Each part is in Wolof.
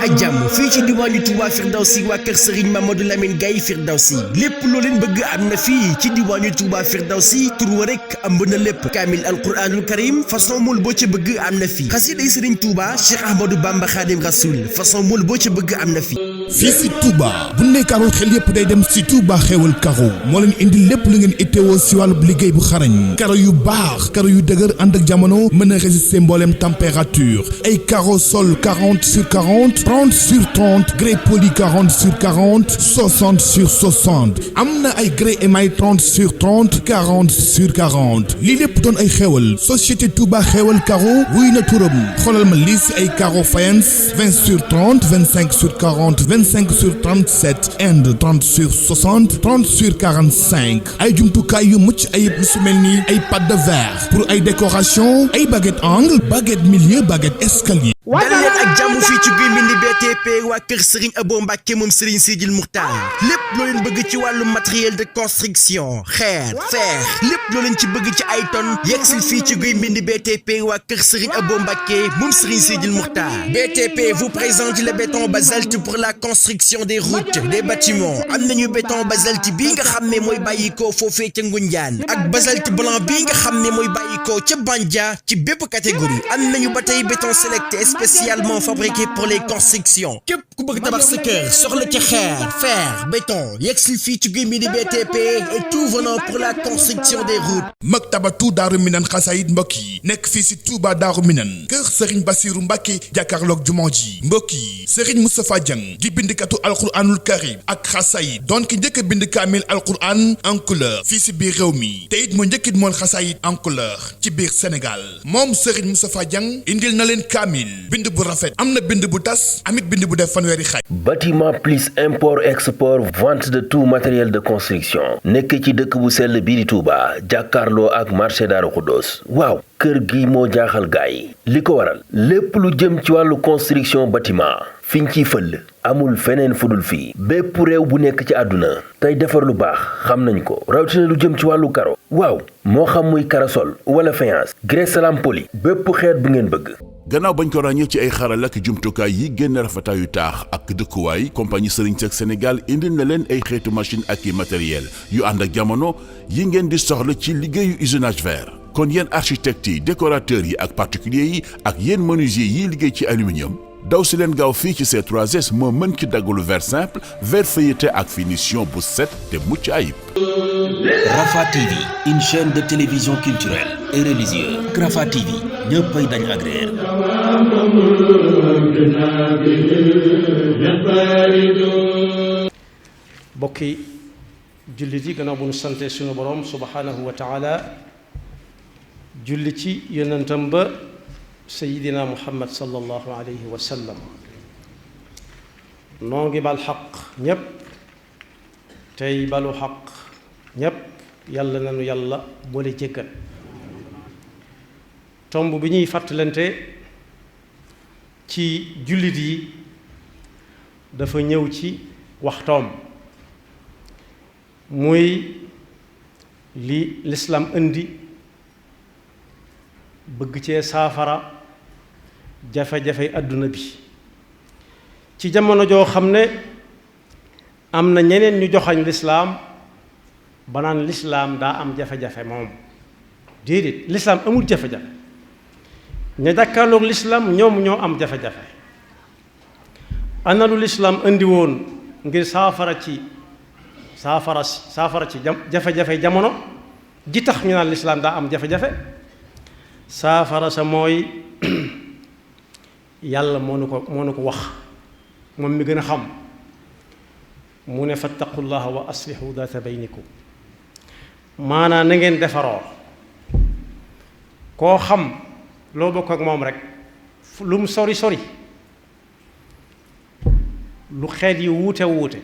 ak jàmm fii ci diwaanu Touba Firdawsi waa kër Serigne Mamadou Lamine Gaye Firdawsi lépp loo leen bëgg am na fii ci diwaanu Touba Firdawsi tur wa rek ëmb na lépp kaamil alquranul karim façon mool boo ca bëgg am na fii xasiday Serigne Touba Cheikh Ahmadou Bamba Khadim Rasoul façon mool boo ca bëgg am na fii si Touba bu ne karo xel yëpp day dem si Touba xewal karo moo leen indi lépp lu ngeen itteewoo si wàllu liggéey bu xarañ karo yu baax karo yu dëgër ànd ak jamono mën a résister mbooleem température ay karo sol 40 sur 40 30 sur 30 grès poli 40 sur 40 60 sur 60 am na ay grès émail 30 sur 30 40 sur 40 lii lépp doon ay xewal société Touba xewal karo wuy na turam xoolal ma lii si ay karo faïence 20 sur 30 25 sur 40 25 sur 37 Inde 30 sur 60 30 sur 45 ay jumtukaay yu mucc ayib lu su mel ni ay pâte de verre pour ay décoration ay baguette angle baguette milieu baguette escalier. dal leen ak jàmm fii ci Guy Mbind BTP waa kër Serigne Abo Mbacke moom Serigne Sidil Muxtaar lépp loo leen bëgg ci wàllu matériel de construction xeer fer lépp loo leen ci bëgg ci ay tonnes yegsil fii ci Guy Mbind BTP waa kër Serigne Abo Mbacke moom Serigne Sidil Muxtaar BTP vous présente le béton basalte pour la construction des routes des bâtiments am nañu béton basalte bii nga xam ne mooy bàyyikoo foofee ca Ngunjaan ak basalte blanc bii nga xam ne mooy bàyyikoo ca Bandia ci bépp catégorie am nañu ba tey béton sélecté spécialement fabriqué pour les constructions képp ku bëgg tabax sa kër soxla ci xeer fer béton yegsi fii ci Guy Mbind BTP et tout venant pour la construction des routes. Maktabatu Daaru Minan xasaayid mbokk yi nekk fii si Touba Daaru Minan kër Serigne Bassirou Mbacke jàkkaarloog jumaa ji mbokk yi Serigne Moustapha Dieng di bindikatu alquranul karim ak xasaayid doon ki njëkk a bind kaamil alquran en couleur fii si biir réew mi te it moo njëkkit moon xasaayid en couleur ci biir Sénégal moom Serigne Moustapha Dieng indil na leen kaamil bind bu rafet am na bind bu tas amit bind bu def fanweeri xaaj. Bâtiment plus import export vente de tout matériel de construction nekk ci dëkk bu sell bii di Touba jàkkaarloo ak marché Daaru Xuddoos waaw kër gi moo jaaxal gaay li ko waral lépp lu jëm ci wàllu construction bâtiment fiñ ciy fël amul feneen fudul fii bépp réew bu nekk ci àdduna tey defar lu baax xam nañ ko rawatina lu jëm ci wàllu karo waaw moo xam muy karasol wala faïence grès salam poli bépp xeet bu ngeen bëgg. gannaaw bañ ko ràññee ci ay xaral ak jumtukaay yi génn rafetaayu taax ak dëkkuwaay compagnie Serigne Seck Sénégal indil na leen ay xeetu machine ak i matériel yu ànd ak jamono yi ngeen di soxla ci liggéeyu usinage verre kon yéen architectes yi décorateurs yi ak particuliers yi ak yéen menuisier yi liggéey ci aluminium daw si leen gaaw fii ci C3S moo mën ci daggalu verre simple verre feuilleté ak finition bu set te mucc ayib. Rafah TV, une chaîne de télévision culturelle et religieuse. Rafah TV ñëppay dañ agréer. bokki jullit yi gannaaw bu ñu sante suñu borom subhanahu wa taala julli ci yonentam ba sayidina muhammad sallallahu alayhi wa sallam noo ngi bal xaq ñépp tey balu xaq ñépp yàlla nanu yàlla boole jéggal tomb bi ñuy fàttalante ci jullit yi dafa ñëw ci waxtoom muy li lislaam indi bëgg cee saafara jafe-jafe àdduna bi ci jamono joo xam ne am na ñeneen ñu joxañ lislaam ba naan lislaam daa am jafe-jafe moom déedéet lislaam amul jafe-jafe ña jàkkaarloog lislaam ñoom ñoo am jafe-jafe ana lu lislaam indi woon ngir saafara ci jafe-jafe jamono ji tax ñu naan lislaam daa am jafe-jafe saafara sa mooy yàlla moo nu ko wax moom mi gën a xam mu ne fattaqullaha wa aslihu daata baynikum maanaam na ngeen defaroo koo xam loo bokk ak moom rek lu mu sori sori lu xeet yi wuute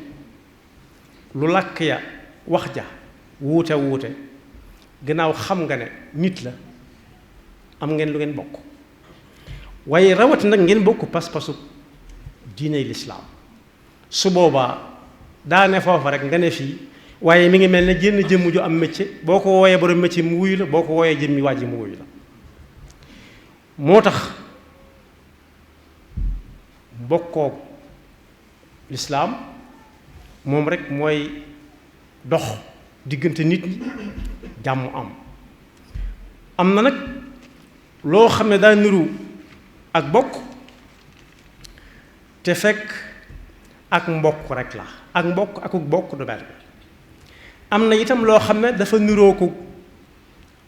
lu làkk ya wax ja wuute gannaaw xam nga ne nit la am ngeen lu ngeen bokk waaye rawat nag ngeen bokk pas-pasu diiney lislaam su boobaa daa ne foofa rek nga ne fii waaye mi ngi mel ne jénn jëmm ju am métier boo ko wooyee borom métier mu wuyu la boo ko wooyee jëmmi waa ji mu wuyu la. moo tax bokkoo lislaam moom rek mooy dox diggante nit ñi jàmm am na nag loo xam ne daa niru ak bokk te fekk ak mbokk rek la ak mbokk akuk bokk du benn. am na itam loo xam ne dafa niroo ko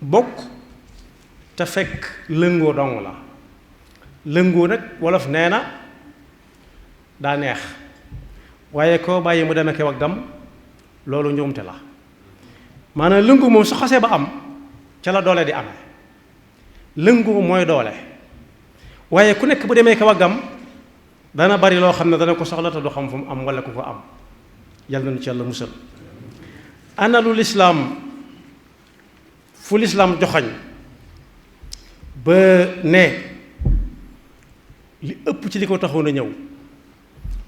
bokk te fekk lëngoo dong la. lëngoo nag wolof nee na daa neex waaye koo bàyyi mu demee kew ak gam loolu njuumte la. maanaam lëngoo moom su xasee ba am ca la doole di amee. lëngoo mooy doole waaye ku nekk bu demee kew ak gam dana bari loo xam ne dana ko soxla te du xam fu mu am wala ku ko am yàlla nañu ci yàlla musal. ana lu lislaam fu lislaam joxañ ba ne li ëpp ci li ko taxoon a ñëw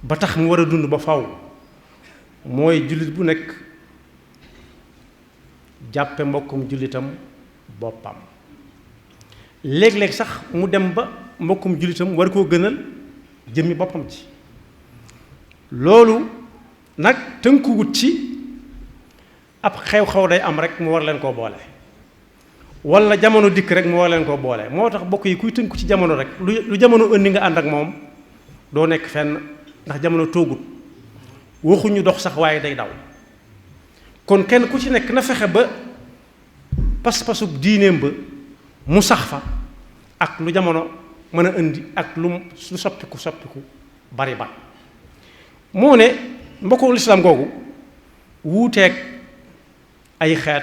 ba tax mu war a dund ba faw mooy jullit bu nekk jàppe mbokkum jullitam boppam. léeg-léeg sax mu dem ba mbokkum jullitam war koo gënal jëmmi boppam ci. loolu nag tënkuwut ci ab xew-xew day am rek mu war leen koo boole wala jamono dikk rek mu war leen koo boole. moo tax bokk yi kuy tënku ci jamono rek lu jamono indi nga ànd ak moom doo nekk fenn ndax jamono toogut waxuñu dox sax waaye day daw. kon kenn ku ci nekk na fexe ba pas-pasub diineem ba mu sax fa ak lu jamono mën a indi ak lu soppiku bari ba. moo ne mbokku lislaam googu wuuteeg ay xeet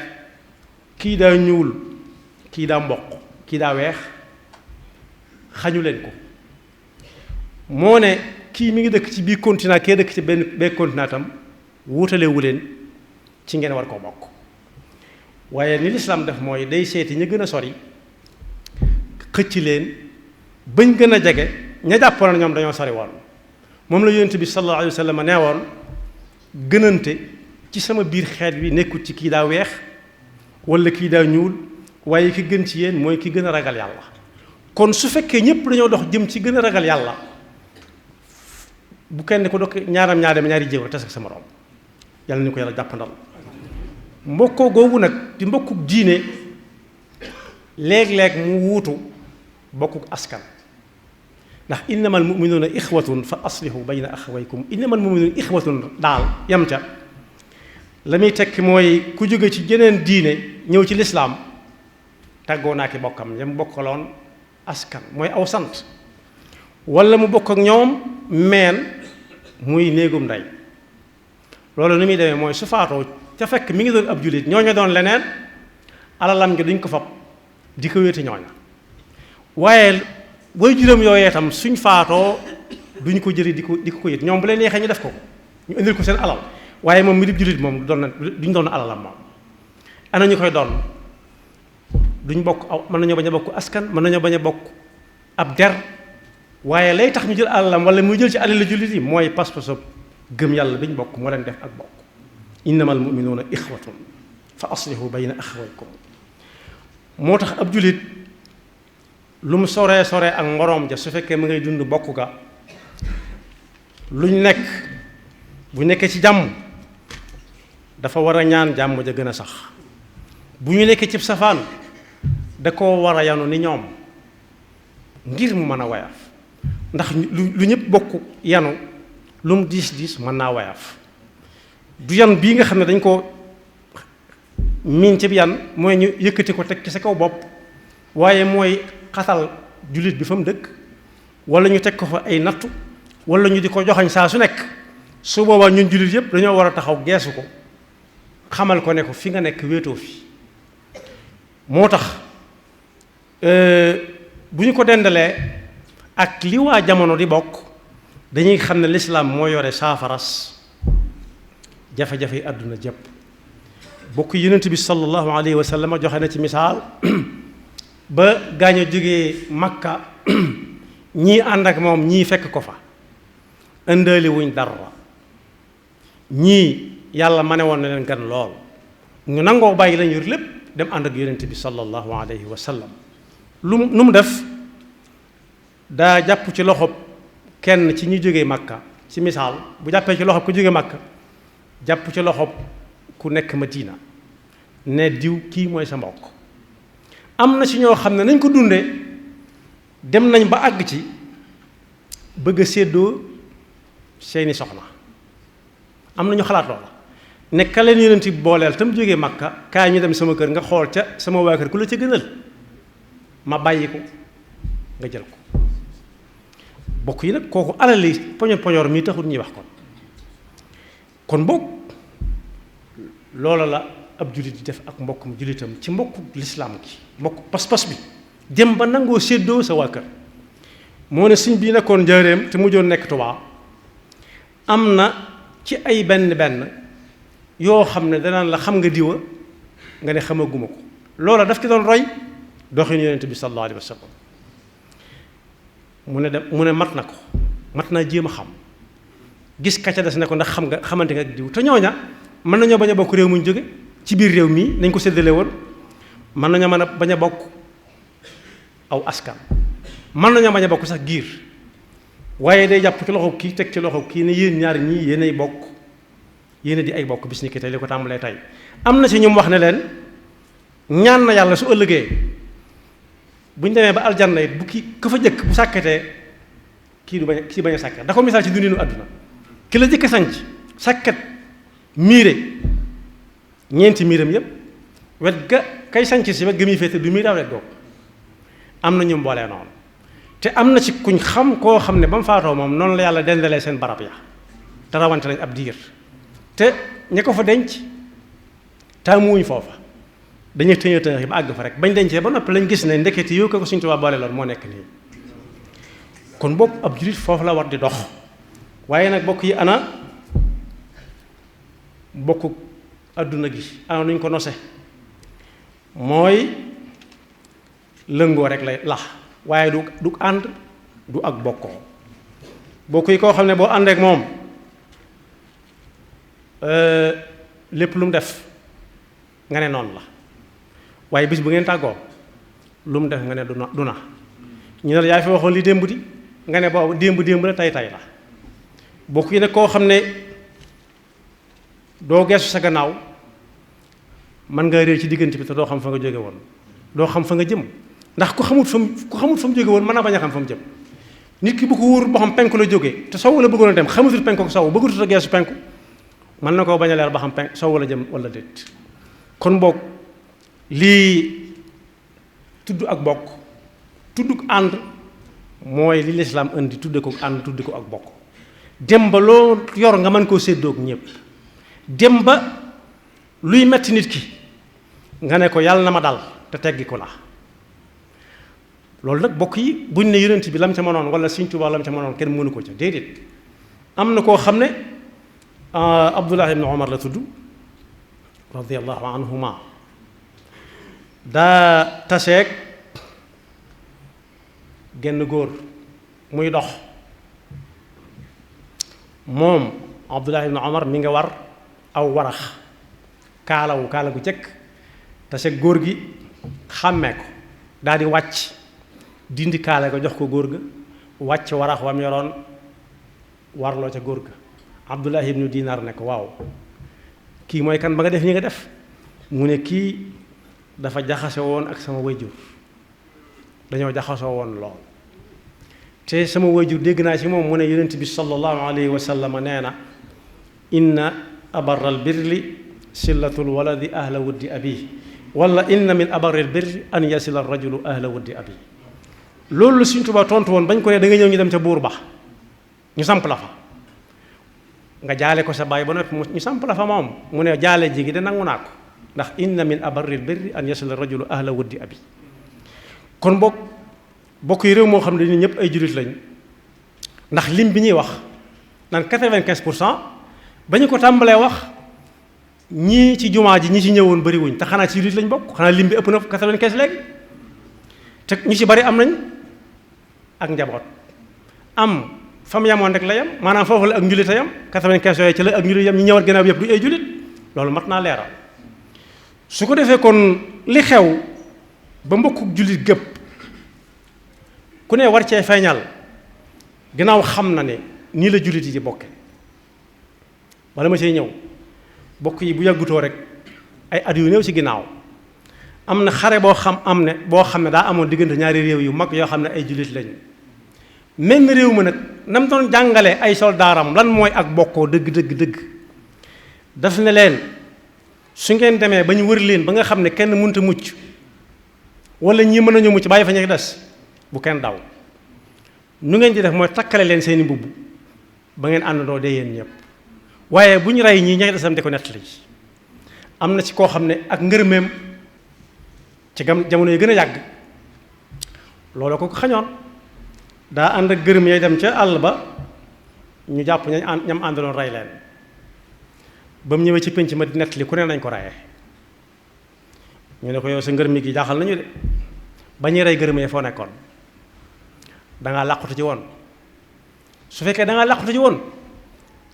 kii daa ñuul kii daa mboq kii daa weex xañu leen ko. moo ne kii mi ngi dëkk ci biir continent kee dëkk ci benn continent tam wuutalewu leen ci ngeen war koo bokk. waaye ni lislaam def mooy day seeti ña gën a sori xëcc leen bañ gën a jege ña jàppoon ñoom dañoo sori woon. moom la yonent bi sallallahu alayhi wa sallam nee woon gënante ci sama biir xeet wi nekkut ci kii daa weex wala kii daa ñuul waaye ki gën ci yéen mooy ki gën a ragal yàlla. kon su fekkee ñëpp dañoo dox jëm ci gën a ragal yàlla bu kenn ko dokk ñaaram ñaari jéego tas ak sa morom yàlla ni ko yàlla jàppandal. mbokkoo googu nag di mbokkuk diine léeg-léeg mu wuutu bokkuk askan. ndax innamal muminuuna ixwatun fa aslihu bayna axawaykum innamal muminuuna ixwatun daal yam ca la muy tekki mooy ku jóge ci jeneen diine ñëw ci lislaam tàggoo naa ki bokkam yam bokkaloon askan mooy aw sant wala mu bokk ak ñoom meen muy néegum ndey. loolu ni muy demee mooy su faatoo ca fekk mi ngi doon ab jullit ñooñu doon leneen alalam gi duñ ko fab di ko wéeti ñooña waaye booy juróom yooyee tam suñ faatoo duñ ko jëri di ko yët ñoom bu leen neexee ñu def ko ñu indil ko seen alal waaye moom mi di jullit moom duñ doon alalam moom. ana ñu koy doon duñ bokk aw mën nañoo bañ a bokk askan mën nañoo bañ a bokk ab der waaye lay tax ñu jël alalam wala muy jël ci alal la jullit yi mooy pas-pasab gëm yàlla biñ bokk moo leen def ak bokk. innamal muminuuna ixwatun fa aslihu bayna axawaykum. moo tax ab jullit lu mu soree ak moroom ja su fekkee mu ngay dund bokk ga luñ nekk bu nekkee ci jàmm dafa war a ñaan jàmm ja gën a sax bu ñu nekkee ci safaan da koo war a yanu ni ñoom ngir mu mën a wayaf ndax lu ñëpp bokk yanu lu mu diis mën naa wayaf du yan bii nga xam ne dañ ko miin ci bi yan mooy ñu yëkkati ko teg ci sa kaw bopp waaye mooy xatal jullit bi fa mu dëkk wala ñu teg ko fa ay nattu wala ñu di ko joxañ saa su nekk su boobaa ñun jullit yëpp dañoo war a taxaw geesu ko xamal ko ne ko fi nga nekk wéetoo fi. moo tax bu ñu ko dendalee ak li waa jamono di bokk dañuy xam ne lislaam moo yore saafaras jafe-jafe yi àdduna jëpp. bokk yonent bi sallallahu alayhi wa sallam joxe na ci misaal ba gaañ a jógee Makka ñii ànd ak moom ñii fekk ko fa indaale wuñ dara ñii yàlla mane woon na leen gan lool ñu nangoo bàyyi lañ yor lépp dem ànd ak yonent bi sallallahu alayhi wa sallam lu mu def daa jàpp ci loxob kenn ci ñi jógee Makka ci misaal bu jàppee ci loxob ku jógee Makka jàpp ci loxob ku nekk Madina ne diw kii mooy sa mbokk am na ci ñoo xam ne nañ ko dundee dem nañ ba àgg ci bëgg a séddoo seeni soxna am na ñu xalaat loola nekka leen yonent bi booleel tam jógee Makka kaay ñu dem sama kër nga xool ca sama waa kër ku la ca gënal ma bàyyi ko nga jël ko bokk yi nag kooku alali poñor mii taxul ñuy wax kon boog loola la ab jullit di def ak mbokkum jullitam ci mbokku lislaam gi mbokk pas-pas bi dem ba nangoo séddoo sa waa kër moo ne suñ bii nekkoon njaareem te mujjoon nekk Tuubaa am na ci ay benn yoo xam ne danaan la xam nga diwa nga ne xamaguma ko loola daf ci doon roy doxin yonent bi sallallahu alayhi wa sallam mu ne mat na ko mat naa jéem a xam gis kacca des ne ko ndax xamante nga ak diw te ñooña mën nañoo bañ a bokk réew muñ jóge ci biir réew mii nañ ko séddale woon mën nañoo mën a bañ a bokk aw askan mën nañoo bañ a bokk sax giir waaye day jàpp ci loxo kii teg ci loxo kii ne yéen ñaar ñii yéenay bokk yéen di ay bokk bis ni ki tey li ko tàmbalee tey am na ci ñum wax ne leen ñaan na yàlla su ëllëgee bu ñu demee ba aljanna it bu kii ka fa jëkk bu sàkkatee kii bañ a sàkkat da ko misaal ci dundinu àdduna ki la jëkk a sanc sàkkat miire ñeenti miiram yépp wet ga kay sanc si wet ga muy féete du miir aw wet googu am na ñu mboolee noonu te am na ci kuñ xam koo xam ne ba mu faatoo moom noonu la yàlla dendalee seen barab ya te rawante nañ ab diir te ña ko fa denc taamuwuñ foofa dañuy tëñë ba àgg fa rek bañ dencee ba noppi lañ gis ne ndeketi yow ko Sëriñ Tuubaa boole loon moo nekk nii kon bokk ab jullit foofu la war di dox waaye nag bokk yi ana bokk adduna gi ana nuñ ko nose mooy lëngoo rek lay lax waaye du ànd du ak bokkoo bokk yi koo xam ne boo àndeek moom lépp lu mu def nga ne noonu la waaye bis bu ngeen tàggoo lu mu def nga ne du na ñu ne la yaa fi waxoon li démb di nga ne boobu démb la tay la bokk yi nag koo xam ne doo geesu sa gannaaw mën nga réer ci diggante bi te doo xam fa nga jóge woon doo xam fa nga jëm ndax ku xamut fa mu jóge woon mën naa bañ a xam fa mu jëm nit ki bu ko wóor boo xam penku la jógee te sowu la bëggoon a dem xamatul penku ko sowu bëggatut a geesu penku mën na koo bañ a leer ba xam penku sowu la jëm wala déet kon boog lii tudd ak bokk tudd ànd mooy li lislaam indi tudde ko ànd tudde ko ak bokk dem ba loo yor nga mën koo séddoog ñëpp dem ba luy metti nit ki nga ne ko yàlla na ma dal te teggi ko la loolu nag bokk yi buñ ne yonent bi lam ca mënoon wala Sëriñ Tuubaa lam ca mënoon kenn mënu ko ca déedéet am na koo xam ne Abdullah ibn Umar la tudd radiyallahu anhuma daa taseeg genn góor muy dox moom Abdullah ibn Umar mi nga war aw warax kaala gu jëkk taseeg góor gi xàmmee ko daal di wàcc dindi kaala ga jox ko góor ga wàcc warax wam yoroon warloo ca góor ga Abdullah ibn Dinar ne ko waaw kii mooy kan ba nga def ñi nga def mu ne kii dafa jaxase woon ak sama wayjur dañoo jaxasoo woon lool te sama wayjur dégg naa ci moom mu ne yonent bi sallallahu alayhi wa sallam nee na inna abarral birri sillatul waladi ahla wuddi abi wala inna min abarril birri an yasila rajulu ahla wuddi abi loolu la Sëriñ Tuubaa tontu woon bañ ko ne da nga ñëw ñu dem ca buur ba ñu samp la fa nga jaale ko sa baay ba noppi ñu samp la fa moom mu ne jaale jigi de nangu naa ko ndax inna min abarril birri an yasila rajulu ahla wuddi abi kon bokk yi réew moo xam ne ni ñëpp ay jullit lañ ndax lim bi ñuy wax naan 95% ba ñu ko tàmbalee wax ñii ci jumaa ji ñi ci ñëwoon bari wuñ te xanaa ci jullit lañ bokk xanaa lim bi ëpp na 95 léegi te ñu ci bari am nañ ak njaboot am fam yamoon rek la yem maanaam foofu la ak njulit a yem 95 yooyu ci la ak njulit yem ñi ñëwaat gannaaw yëpp du ay julit loolu mat naa leeral su ko defee kon li xew ba mbokkuk julit gëpp ku ne war cee feeñal gannaaw xam na ne nii la julit yi di bokke wala ma cay ñëw bokk yi bu yàggutoo rek ay at yu néew ci ginnaaw am na xare boo xam ne daa amoon diggante ñaari réew yu mag yoo xam ne ay julit lañu menn réew ma nag nam doon jàngale ay soldaaram lan mooy ak bokkoo dëgg daf ne leen su ngeen demee ba ñu wër leen ba nga xam ne kenn mënta mucc wala ñii mën nañu mucc bàyyi fa ñu des bu kenn daw nu ngeen di def mooy takkale leen seeni mbubb ba ngeen àndandoo dee yéen ñëpp waaye bu ñu rey ñii ña desam di ko nettali am na ci koo xam ne ak ngërmeem ci jamono yi gën a yàgg loolu ko xañoon daa ànd ak gërëm yay dem ca àll ba ñu jàpp ñam àndaloon rey leen ba mu ñëwee ci pénc ma di nettali ku ne nañ ko reyee ñu ne ko yow sa ngërëm gi jaaxal nañu de ba ñuy rey gërëm yi foo nekkoon dangaa làqutu ci woon su fekkee dangaa làqutu ci woon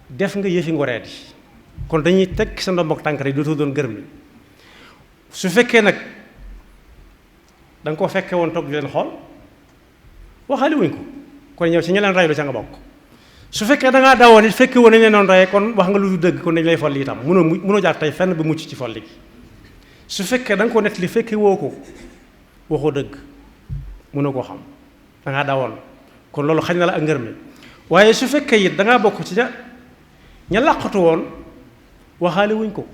def nga yëfi ngoreet yi kon dañuy teg sa ndombok tànk rek dootoo doon gërëm yi su fekkee nag da nga ko fekkee woon toog di leen xool waxaale wuñ ko kon ñëw ci ñi leen reylu ca nga bokk su fekkee da ngaa dawoon it fekkee woon nañ leen doon reyee kon wax nga lu du dëgg kon dañ lay folli itam mënoo jaar tey fenn ba mucc ci folli gi su fekkee da nga ko nettali fekkee woo ko waxoo dëgg mënoo koo xam da ngaa dawoon kon loolu xañ na la ak ngërëm waaye su fekkee it da ngaa bokk ci ña làqatu woon waxaale wuñ ko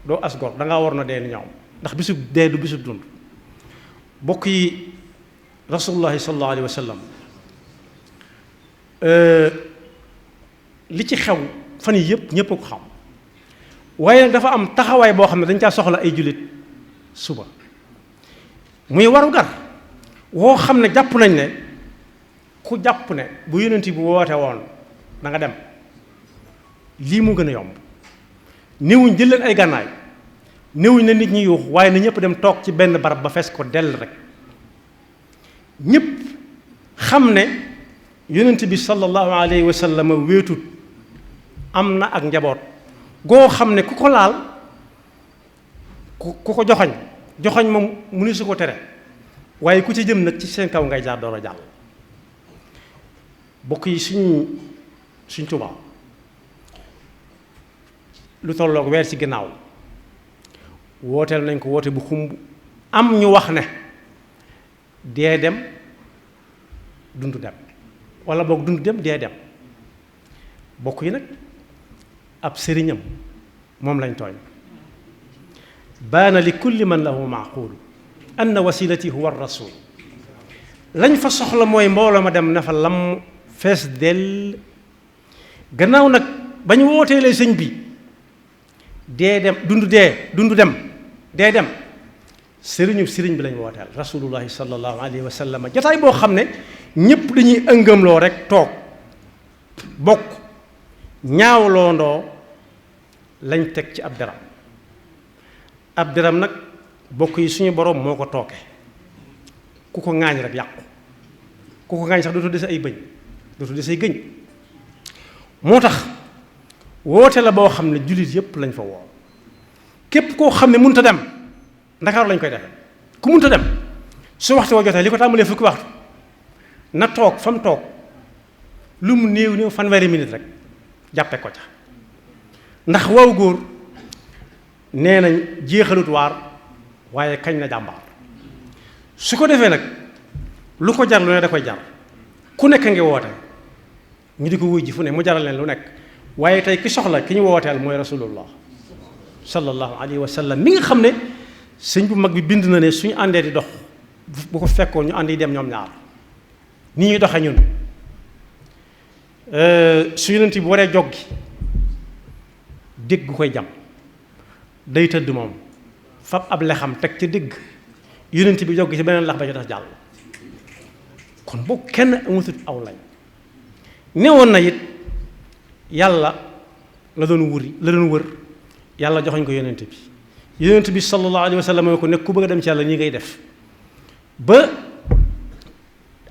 doo asgor da ngaa war na dee ni ñoom ndax bisub dee du bisub dund bokk yi rasulullahi sallallahu alayhi wa sallam li ci xew fan yi yëpp ñëpp a ko xam waaye nag dafa am taxawaay boo xam ne dañ caa soxla ay jullit suba muy waru gar woo xam ne jàpp nañ ne ku jàpp ne bu yonent bi woote woon da nga dem lii mu gën a yomb néewuñ jël leen ay gànnaay néewuñ na nit ñi yuux waaye na ñëpp dem toog ci benn barab ba fees ko dell rek ñëpp xam ne yonent bi sallallahu alayhi wa sallam wéetut am na ak njaboot goo xam ne ku ko laal ku ko joxoñ moom mu ni su ko tere waaye ku ci jëm nag ci seen kaw ngay jaar door a jàll bokk yi suñ Tuubaa lu tolloog weer ci ginnaaw wooteel nañ ko woote bu xumb am ñu wax ne dee dem dund dem wala boog dund dem dee dem bokk yi nag ab sëriñam moom lañ tooñ baana li kulli man lahu maaqul anna wasilati huwa rasul lañ fa soxla mooy mbooloo ma dem na fa lam fees dell gannaaw nag ba ñu wooteelee sëñ bi dee dem dund dem dee dem sëriñ bi lañ wooteel rasulullahi sallallahu alayhi wa sallam jotaay boo xam ne ñépp dañuy ëngamloo rek toog bokk ñaawloondoo lañ teg ci ab deram nag bokk yi suñu boroom moo ko tooke ku ko ŋaañ rek yàqu ku ko ŋaañ sax dootu des ay bëñ dootu des ay gëñ moo tax woote la boo xam ne jullit yépp lañ fa woo képp koo xam ne mënut a dem Ndakaaru lañ koy defe ku mënut a dem su waxtu wa jotee li ko tàmbalee fukki waxtu na toog fa mu toog lu mu néew fanweeri minute rek jàppe ko ca ndax waaw góor nee nañ jeexalut waar waaye kañ na jàmbaar su ko defee nag lu ko jar lu ne da koy jar ku nekk ngi woote ñu di ko wuy ji fu ne mu jaral leen lu nekk waaye tey ki soxla ki ñu wooteel mooy rasulullah sallallahu alayhi wa sallam mi nga xam ne sëñ bu mag bi bind na ne suñu àndee di dox bu ko fekkoon ñu ànd yi dem ñoom ñaar ni ñuy doxee ñun su yonent bi waree joggi dégg gu koy jam day tëdd moom fab ab lexam teg ci dégg yonent bi joggi ci beneen lax ba ci tax jàll kon boo kenn amatut aw lañ newoon na it yàlla la doon wër yàlla joxoñ ko yonent bi sallallahu alayhi wa sallam ko nekk ku bëgg a dem ci yàlla nii ngay def ba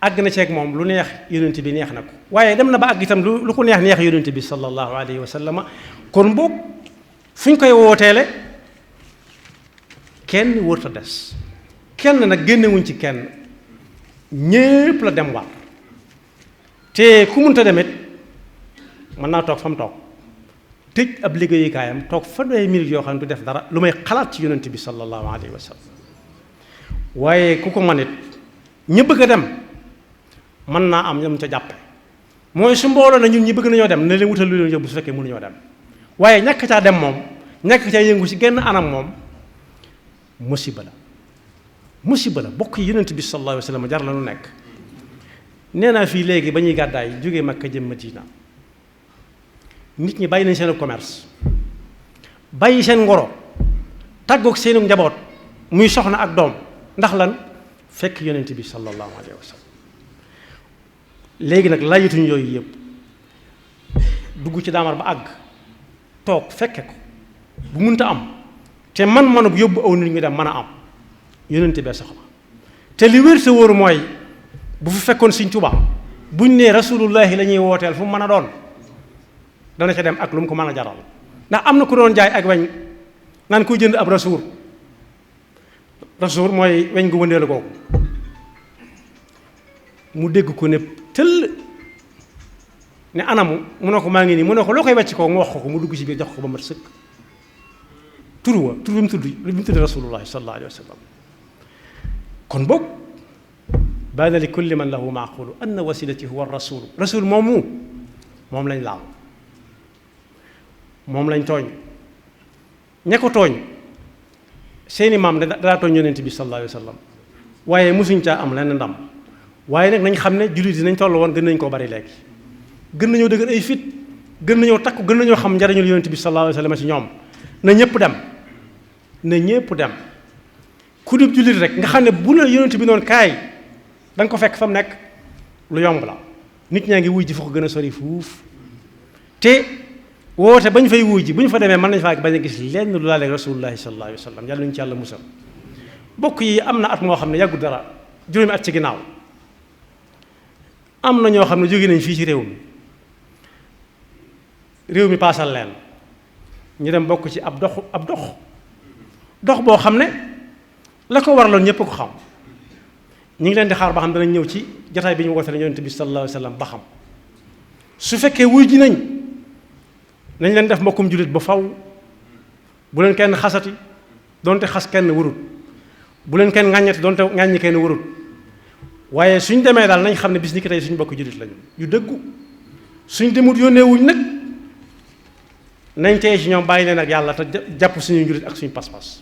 àgg na ceeg moom lu neex yonent bi neex na ko waaye dem na ba àgg itam lu ko neex yonent bi sallallahu alayhi wa sallam kon boog fu ñu koy wooteele kenn wërta des kenn nag génnewuñ ci kenn ñépp la dem war te ku munta demit mën naa toog fa mu toog tëj ab liggéeyukaayam toog fanweeri minute yoo xam ne du def dara lu may xalaat ci yonent bi sallallahu alayhi wa sallam waaye ku ko mën it ñi bëgg a dem mën naa am ñoom ca jàppe mooy su mbooloo na ñun ñi bëgg nañoo dem ne leen wutal lu leen yóbbu su fekkee mënuñoo dem waaye ñàkk caa dem moom ñàkk caa yëngu ci genn anam moom musiba la bokk yi yonent bi sallallahu alayhi wa sallam jar la nu nekk nee naa fii léegi ba ñuy gàddaay jógee Makka jëm Madina nit ñi bàyyi nañ seen commerce bàyyi seen ngoro tàggoog seenu njaboot muy soxna ak doom ndax lan fekk yonent bi sallallahu alayhi wa sallam léegi nag layituñ yooyu yëpp dugg ci daamar ba àgg toog fekke ko bu munta am te man-manub yóbbu aw nit ñu dem mën a am yonent bee soxla te li wér sa wóoru mooy bu fi fekkoon Sëriñ Tuubaa buñ nee rasulullahi la ñuy wooteel fu mu mën a doon dana ca dem ak lu mu ko mën a jaral ndax am na ku doon jaay ak weñ naan koy jënd ab rasuur mooy weñ gu wëndeelu googu mu dégg ko ne tëll ne anamu mu ne ko maa ngi nii mu ne ko loo koy wecc ko mu wax ko mu dugg ci biir jox ko ba mat sëkk tur bi mu tudd rasulullahi sallallahu alayhi wa sallam kon boog baana li kulli man lahu maaqulu anna wasilati huwa rasul moom lañ laal moom lañ tooñ ña ko tooñ seeni maam daa tooñ yonent bi sallallahu alayhi wa sallam waaye mosuñ caa am lenn ndam waaye nag nañ xam ne jullit yi nañ toll woon gën nañ koo bari léegi gën nañoo dëgër ay fit gën nañoo takku gën nañoo xam njariñul yonent bi sallallahu alayhi wa sallam ci ñoom na ñépp dem ku dib jullit rek nga xam ne bu la yonent bi noonu kaay da nga ko fekk fa mu nekk lu yomb la nit ñaa ngi wuy ji fa ko gën a sori fuuf te woote bañ fay wuy ji bu ñu fa demee mën nañ faa bañ a gis lenn lu laaleeg rasulullahi sallallahu alayhi wa sallam yàlla nañu ci yàlla musal bokk yi am na at moo xam ne yàggu dara juróomi at ci ginnaaw am na ñoo xam ne jóge nañ fii ci réew mi paasal leen ñu dem bokk ci ab dox boo xam ne la ko waraloon ñëpp ko xam ñu ngi leen di xaar ba xam danañ ñëw ci jotaay bi ñu woote yonent bi sallallahu alayhi wa sallam ba xam su fekkee wuy ji nañ leen def mbokkum jullit ba faw bu leen kenn xasati donte xas kenn warut bu leen kenn ŋàññati donte ŋàññi kenn warut waaye suñ demee daal nañ xam ne bis ni ki tey suñ bokk jullit lañu yu dëggu suñ demut yónnee wuñ nag nañ tey ci ñoom bàyyi leen ak yàlla te jàpp suñu jullit ak suñu pas-pas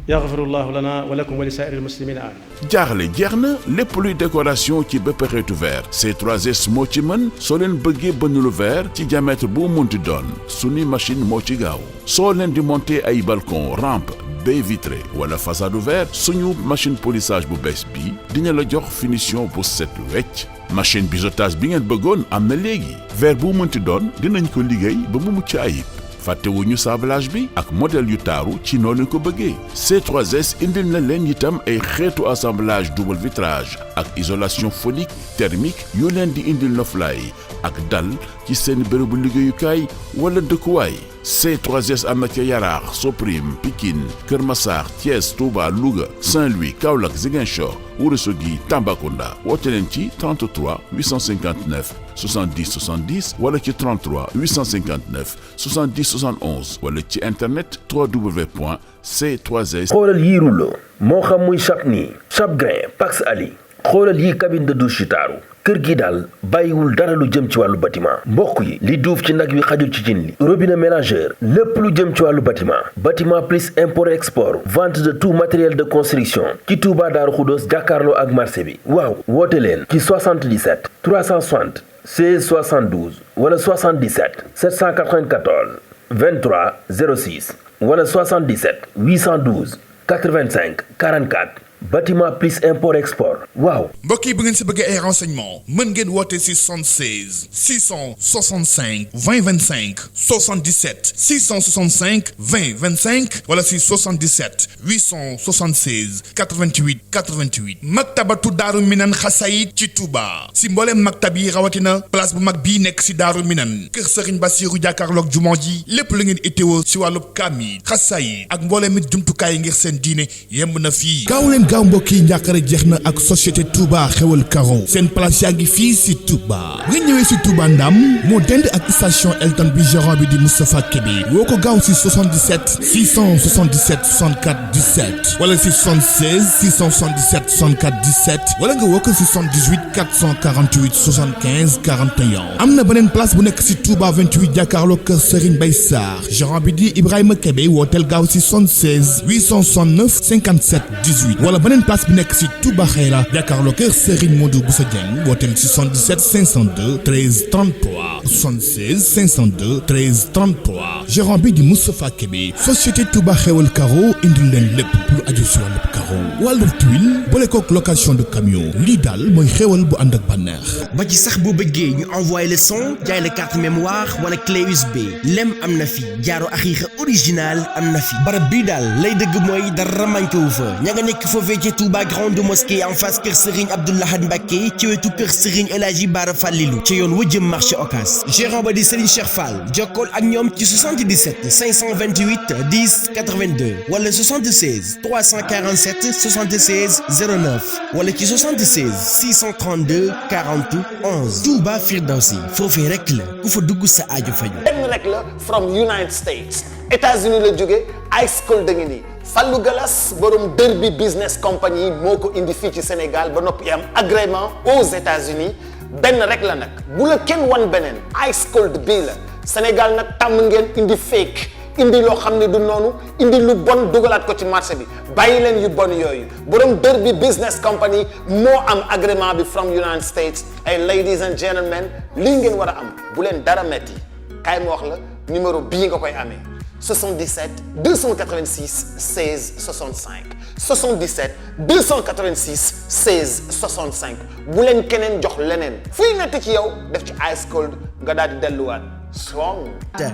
yaxfirullahu lana wa lakum wa li saa'iril muslimina amin jaaxle jeex na lépp luy décoration ci bépp xeetu verre C3S moo ci mën soo leen bëggee bënn lu verre ci diamètre bu munti doon suñu machine moo ci gaaw soo leen di monter ay balcon rampe baie vitrée wala façade verre suñu machine polissage bu bees bi dina la jox finition bu set wecc machine biseautage bi ngeen bëggoon am na léegi verre bu munti doon dinañ ko liggéey ba mu mucc ayib fàttewuñu sablage bi ak modèle yu taaru ci noo leen ko bëggee C3S indil na leen itam ay xeetu assemblage double vitrage ak isolation phonique thermique yu leen di indil noflaay ak dal ci seen bërëbu liggéeyukaay wala dëkkuwaay C3S am na ca Yaraax Soprim Pikine Kër Massar Thiès Touba Louga Saint-Louis Kaolack Ziguinchor Ourossogui Tambacounda woote leen ci 33 859 70 70 wala ci 33 859 70 71 wala ci internet www.c3s. xoolal yii rouleau moo xam muy Chapni Chapgrain Pax Ali xoolal yii cabine de douche yu taaru kër gi daal bàyyiwul dara lu jëm ci wàllu bâtiment mbokk yi li duuf ci nag wi xajul ci cin li robinet mélangeur lépp lu jëm ci wàllu bâtiment plus import export vente de tout matériel de construction ci Touba Daaru Xudoos jàkkaarloo ak marché bi waaw woote leen ci 77 360 16 72 wala 77 794 23 06 wala 77 812 85 44 bâtiment plus import export waaw. mbokk yi bu ngeen si bëggee ay renseignements mën ngeen woote si 76 665 20 25 77 665 20 25 wala si 77 876 88 88 maktabatu Daaru Minan xasayid ci Touba si mbooleem maktab yi rawatina place bu mag bii nekk si Daaru Minan kër Serigne Bassirou jàkkaarloog jumaa ji lépp lu ngeen itteewoo si wàllub kaamil xasayid ak mbooleem it jumtukaay yi ngir seen diine yemb na fii gaaw mbokk yi njàqare jeex na ak société Touba xewal Karo seen place yaa ngi fii si Touba bu ngeen ñëwee si Touba Ndam moo dend ak station Elton bi gérant bi di Moustapha Kébé woo ko gaaw si 77 677 64 17 wala si 76 677 64 17 wala nga woo ko si 78 448 75 41 am na beneen place bu nekk si Touba 28 jàkkaarloo kër Serigne Bay Sarr gérant bi di Ibrahima Kébé wooteel gaaw si 76 869 57 18 wala beneen place bi nekk si Touba Xayra jàkkaarloo kër Serigne Modou Boussa Dieng wooteel 77 502 13 33 76 502 13 33 gérant bi di Moustapha Kébé société Touba xewal Karo indi leen lépp lu aju si wàllu Karo wàllu tuile boole kook location de camion lii daal mooy xewal bu ànd ak bànneex. ba ci sax bu bëggee ñu envoyé le son jaay la carte mémoire wala clé USB lem am na fi jaaro axiixa original am na fi barab bii daal lay dëgg mooy dara manqué wu fa ña nga nekk foofee ci Touba grande mosquée en face kër Serigne Abdoulahad Mbacké ci wetu kër Serigne El Hadji Bara Fallilou ci yoon wa jëm marché Ocass gérant ba di Serigne Cheikh Fall jokkool ak ñoom ci 77 528 10 82 wala 76 347 76 09 wala ci 76 632 40 11 Touba Firdawsi foofee rek la ku fa dugg sa aajo faju benn rek la from United States États-Unis la jóge high school da ngi nii Fallou Galas borom Derby Business Company moo ko indi fii ci Sénégal ba noppi am agrément aux États-Unis benn rek la nag bu la kenn wan beneen ice cold bii la Sénégal nag tàmm ngeen indi fake indi loo xam ne du noonu indi lu bon dugalaat ko ci marché bi bàyyi leen yu bon yooyu borom Derby Business Company moo am agrément bi from United States ay ladies and gentlemen lii ngeen war a am bu leen dara metti kaay ma wax la numéro bii nga koy amee 77 286 16 65 77 286 16 65 bu leen keneen jox leneen fuy nekk ci yow def ci ice cold nga daal di delluwaat strong.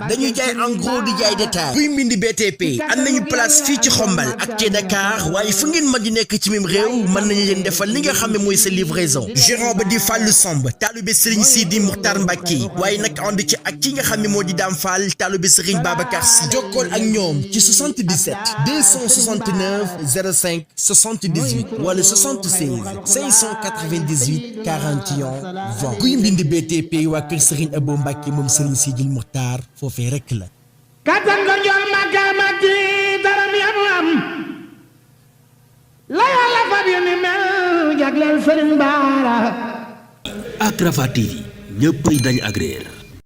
dañuy jaay en gros di jaay détail buy mbindi BTP am nañu place fii ci Xombal ak ci Dakar waaye fu ngeen mën di nekk ci mim réew mën nañu leen defal li nga xam ne mooy sa livraison gérant ba di Fallou Samb taalibe Serigne Sidi Muxtar Mbacké waaye nag ànd ci ak ki nga xam ne moo di Dame Fall taalibe Serigne Babacar Sy jokkool ak ñoom ci 77 269 05 78 wala 76 598 41 20 kuy mbindi BTP waa kër Serigne Abo Mbacké moom Serigne Sidil Muxtaar foofee rek la katan ko jol makamati daram yamu am la yàlla fab yu ni mel jagleel Serigne Bara ak Rafah TV ñëppay dañ agréer